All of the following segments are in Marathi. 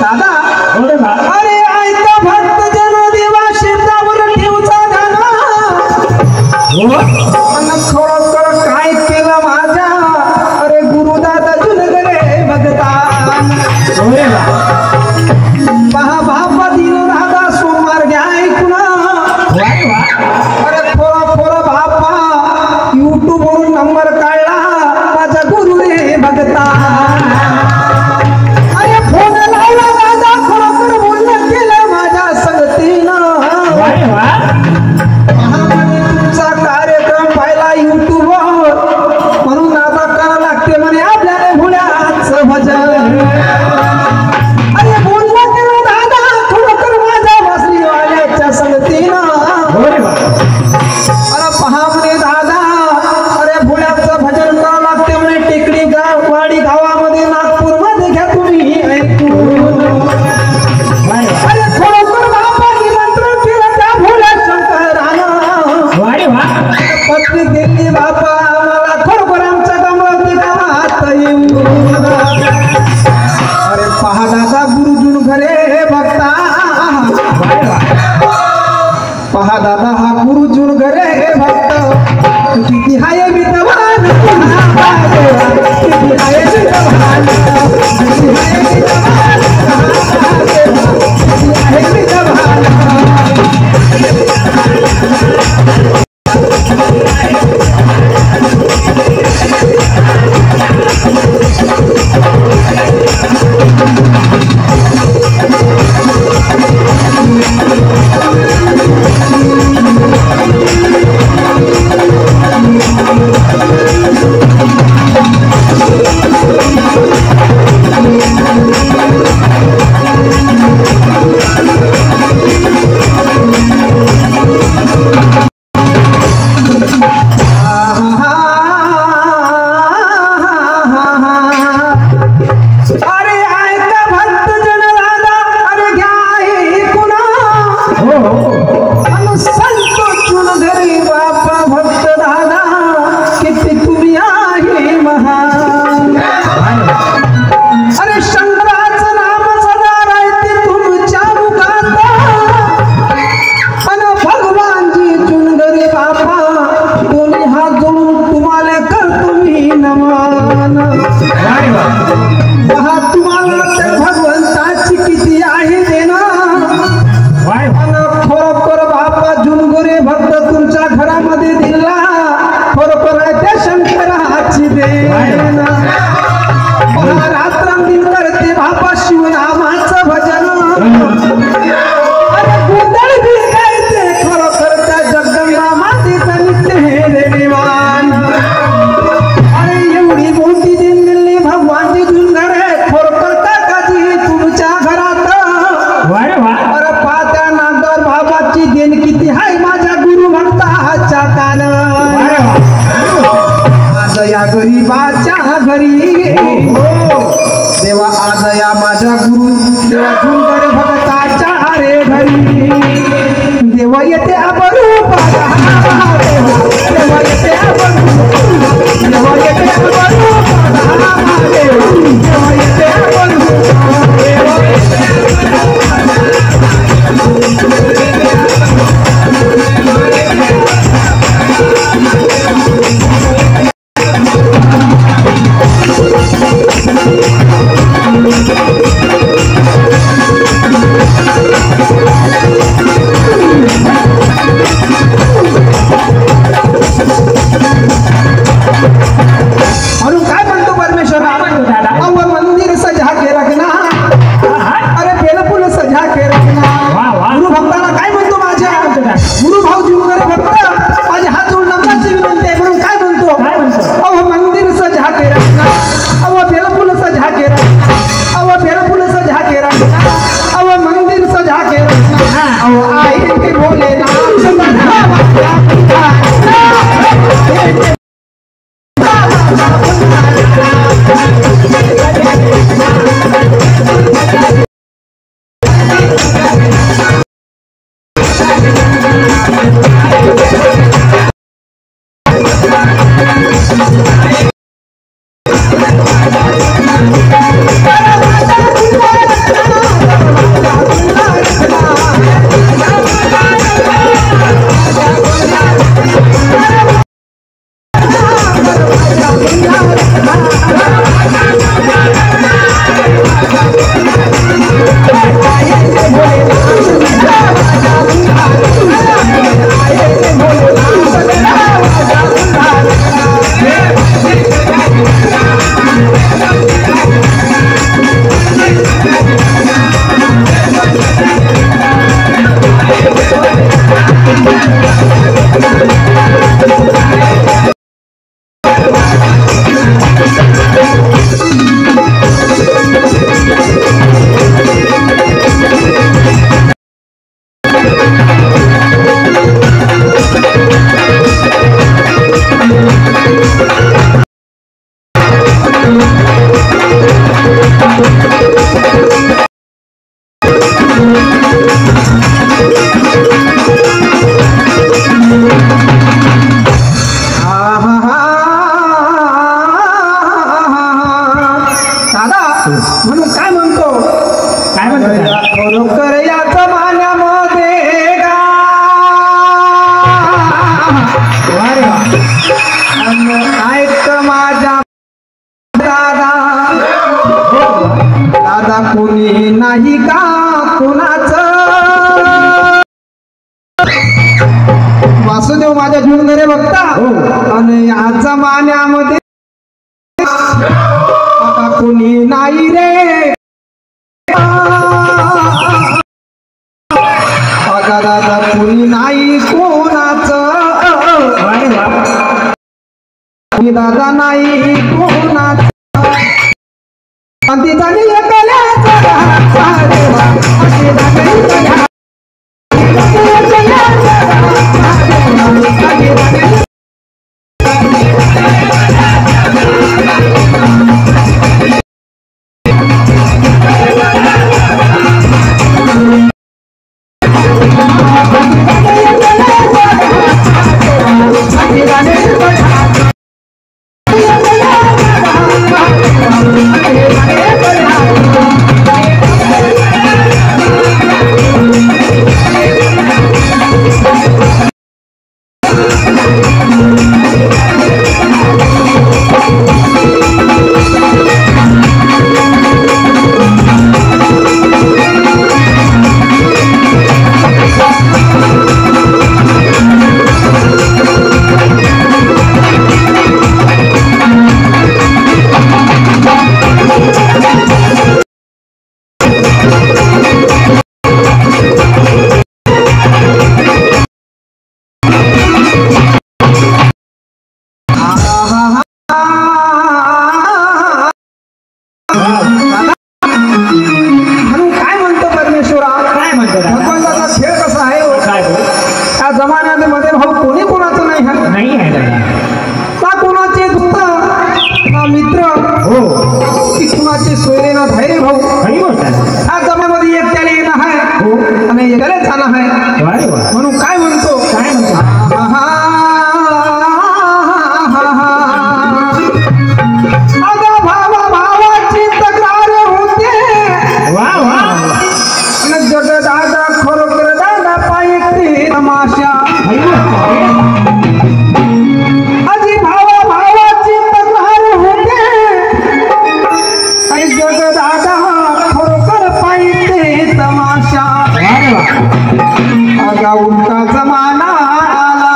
दादा अरे ऐका भक्त जन देवा शेतावर ठेवचा गाणं खरोखर काय केलं माझ्या अरे गुरुदादा जुनगरे भगता पहा बापा दिन दादा सोमवार घ्या ऐकून अरे फोरा बापा YouTube वरून नंबर काढला माझा गुरु रे भगता अरे फोन लावला दादा खरोखर बोलणं केलं माझ्या संगतीनं तुमचा कार्यक्रम पाहिला YouTube वर म्हणून दादा करा लागते म्हणे आपल्याला भुल्याचं भजन अरे बोलणं केलं दादा खरोखर माझ्या बसली वाल्याच्या संगतीनं अरे पहा म्हणे दादा अरे भोळ्याचं भजन करावं लागते म्हणे टेकडी वाडी गावामध्ये नागपूर मध्ये घ्या तुम्ही अरे खरोखर बाबा निमंत्रण केलं त्या भोळ्या शंकरानं पत्नी दिली बाबा मला खरोखर आमच्या गमती गावात येऊ अरे पहा दादा गुरुजून घरे बघता पहा दादा हा गुरुजून घरे भक्त किती हाय विद्वान किती हाय विद्वान किती हाय विद्वान किती हाय विद्वान गरीबाच्या घरी देवा आज या माझ्या गुरु सुंदर भगताच्या रे घरी देवा येते अबरूप देवा येते अबरूप देवा येते अबरूप देवा येते अहो मंदिर सजा के रखना, अहो बेलफूल सजा के रखना, अहो म्हणून काय म्हणतो खरोखर या जमान्यामध्ये ऐक माझ्या दादा दादा कोणी नाही का कुणाचं वासुदेव माझ्या जीवन रे बघता आणि या जमान्यामध्ये कोणी नाही रे दादा कोणी नाही कोणाचं दादा नाही कोणाचं जमान्यामध्ये भाऊ कोणी कोणाचं नाही आहे ना कोणाचे दुःख ना मित्र हो की कुणाचे सोयरे ना धैर्य भाऊ ह्या जमान्यामध्ये एक त्याला येणं आहे हो आणि एकाला जाणं आहे म्हणून काय म्हणतो भावा भावाची तक्रार होते जग दादा खरोखर दादा पाहिजे तमाशा अजी भावा भावाची तक्रार होते जग दादा खरोखर पाहिजे तमाशा आगा उलटा जमाना आला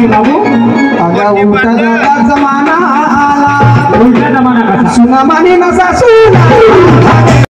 बाबू आगा उलटा दादा जमाना आला उलटा जमाना सुना माने नसा सुना